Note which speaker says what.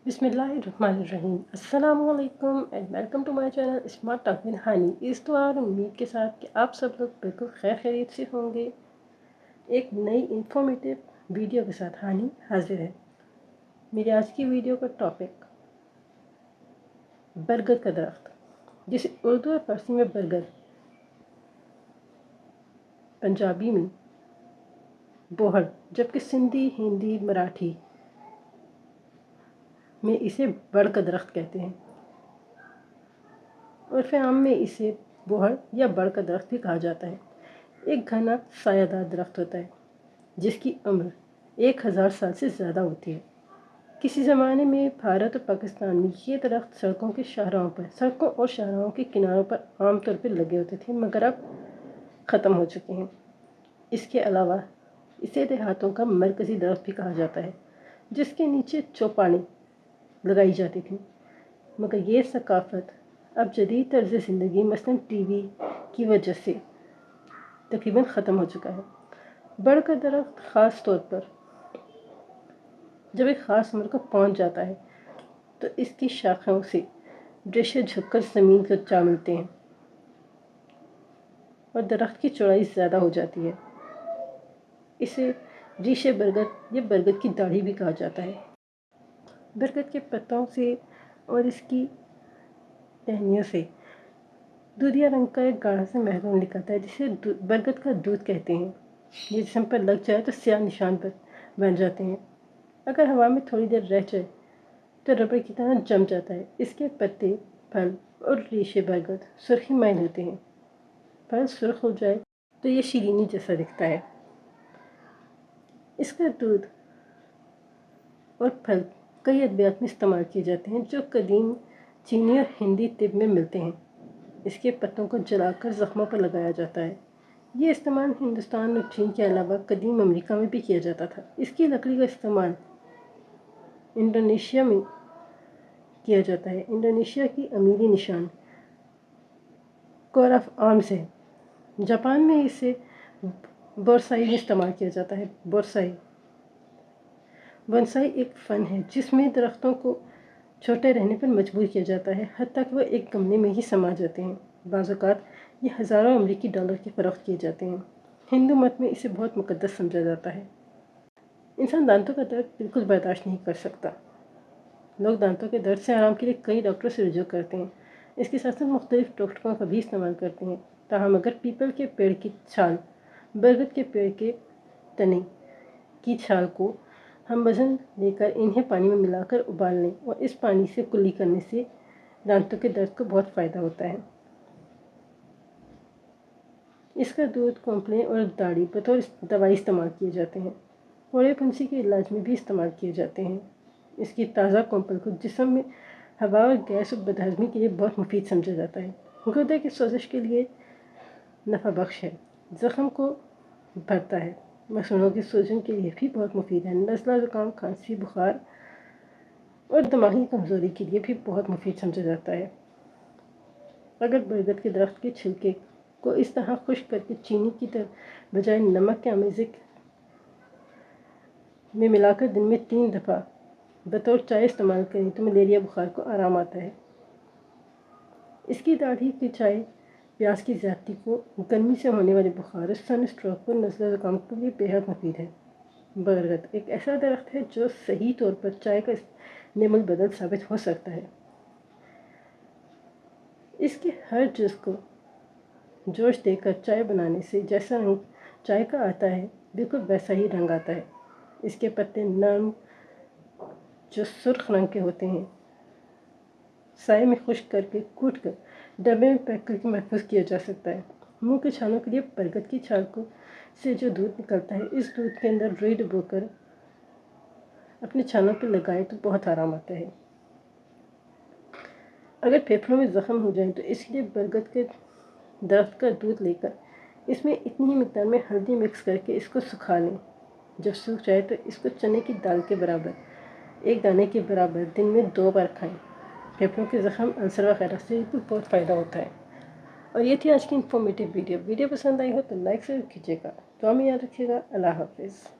Speaker 1: बिस्मिल्लाहिर्रहमानिर्रहीम। अस्सलामुअलैकुम and welcome to my channel smart talk with Hani. इस दुआ और उम्मीद के साथ कि आप सब लोग बिल्कुल खैर खैरियत से होंगे। एक नई इंफॉर्मेटिव वीडियो के साथ हानी हाजिर है। मेरी आज की वीडियो का टॉपिक बरगद का दरख्त, जिसे उर्दू और फारसी में बरगद, पंजाबी में बोहड़, जबकि सिंधी, हिंदी, मराठी में इसे बड़ का दरख्त कहते हैं। उर्फ़ आम में इसे बोहड़ या बड़ का दरख्त भी कहा जाता है। एक घना सायादार दरख्त होता है जिसकी उम्र 1000 साल से ज़्यादा होती है। किसी ज़माने में भारत और पाकिस्तान में ये दरख्त सड़कों और शाहराहों के किनारों पर आमतौर पर लगे होते थे, मगर अब ख़त्म हो चुके हैं। इसके अलावा इसे देहातों का मरकज़ी दरख्त भी कहा जाता है, जिसके नीचे चौपालें लगाई जाती थी। मगर ये सकाफ़त अब जदीद तर्ज़ ज़िंदगी मसलन टीवी की वजह से तकरीबन ख़त्म हो चुका है। बड़ का दरख्त ख़ास तौर पर जब एक ख़ास उम्र को पहुंच जाता है तो इसकी शाखाओं से रेशे झुककर ज़मीन को जा मिलते हैं और दरख्त की चौड़ाई ज़्यादा हो जाती है। इसे रीशे बरगद या बरगद की दाढ़ी भी कहा जाता है। बरगद के पत्तों से और इसकी टहनियों से दूधिया रंग का एक गाढ़ा सा महरून निकलता है, जिसे बरगद का दूध कहते हैं। ये जिस्म पर लग जाए तो स्याह निशान पर बन जाते हैं। अगर हवा में थोड़ी देर रह जाए तो रबड़ की तरह जम जाता है। इसके पत्ते, फल और रेशे बरगद सुर्खी माइल होते हैं। फल सुर्ख हो जाए तो ये शीरीनी जैसा दिखता है। इसका दूध और फल कई अद्वियात में इस्तेमाल किए जाते हैं, जो कदीम चीनी और हिंदी तिब में मिलते हैं। इसके पत्तों को जलाकर ज़ख्मों पर लगाया जाता है। ये इस्तेमाल हिंदुस्तान और चीन के अलावा कदीम अमेरिका में भी किया जाता था। इसकी लकड़ी का इस्तेमाल इंडोनेशिया में किया जाता है। इंडोनेशिया की अमीरी निशान कोर ऑफ आर्म्स है। जापान में इसे बोरसाई में इस्तेमाल किया जाता है। बोनसाई एक फ़न है जिसमें दरख्तों को छोटे रहने पर मजबूर किया जाता है, हत्ता कि वह एक गमले में ही समा जाते हैं। बाज़ औक़ात ये हज़ारों अमरीकी डॉलर के फ़रोख्त किए जाते हैं। हिंदू मत में इसे बहुत मुक़द्दस समझा जाता है। इंसान दांतों का दर्द बिल्कुल बर्दाश्त नहीं कर सकता। लोग दांतों के दर्द से आराम के लिए कई डॉक्टरों से रुजू करते हैं। इसके साथ साथ मुख्तलिफ डॉक्टरों का भी इस्तेमाल करते हैं। ताहम अगर पीपल के पेड़ की छाल, बरगद के पेड़ के तने की छाल को हम वज़न लेकर इन्हें पानी में मिलाकर उबाल लें और इस पानी से कुल्ली करने से दांतों के दर्द को बहुत फ़ायदा होता है। इसका दूध, कॉम्प्लेन और दाढ़ी बतौर दवाई इस्तेमाल किए जाते हैं। फोड़े फुंसी के इलाज में भी इस्तेमाल किए जाते हैं। इसकी ताज़ा कॉम्पल को जिस्म में हवा और गैस और बदहज़मी के लिए बहुत मुफीद समझा जाता है। गुर्दे की सोजिश के लिए नफ़ा बख्श है। ज़ख्म को भरता है। मसूड़ों की सूजन के लिए भी बहुत मुफीद है। नज़ला, ज़ुकाम, खांसी, बुखार और दिमागी कमज़ोरी के लिए भी बहुत मुफीद समझा जाता है। अगर बरगद के दरख्त के छिलके को इस तरह खुश्क करके चीनी की बजाय नमक के अमेज़े में मिलाकर दिन में 3 दफ़ा बतौर चाय इस्तेमाल करें तो मलेरिया बुखार को आराम आता है। इसकी दाढ़ी की चाय प्यास की ज़्यादती को, गर्मी से होने वाले बुखार, सन स्ट्रोक और नज़ला ज़ुकाम के लिए बेहद मुफीद है। बरगद एक ऐसा दरख्त है जो सही तौर पर चाय का नेमुल बदल साबित हो सकता है। इसके हर जुज़ को जोश देकर चाय बनाने से जैसा रंग चाय का आता है, बिल्कुल वैसा ही रंग आता है। इसके पत्ते नरम जो सुर्ख रंग के होते हैं, साए में खुश्क करके कूट कर डब्बे में पैक करके महफूज किया जा सकता है। मुंह के छालों के लिए बरगद की छाल को से जो दूध निकलता है, इस दूध के अंदर रुई डुबोकर अपने छालों पर लगाए तो बहुत आराम आता है। अगर फेफड़ों में ज़ख्म हो जाए तो इसलिए बरगद के दरख्त का दूध लेकर इसमें इतनी ही मिक़दार में हल्दी मिक्स करके इसको सुखा लें। जब सूख जाए तो इसको चने की दाल के बराबर, एक दाने के बराबर दिन में 2 बार खाएं। फेफड़ों के ज़ख्म, अल्सर वगैरह से भी बहुत फ़ायदा होता है। और ये थी आज की इन्फॉर्मेटिव वीडियो। पसंद आई हो तो लाइक ज़रूर कीजिएगा। दुआ में याद रखिएगा। अल्लाह हाफ़िज़।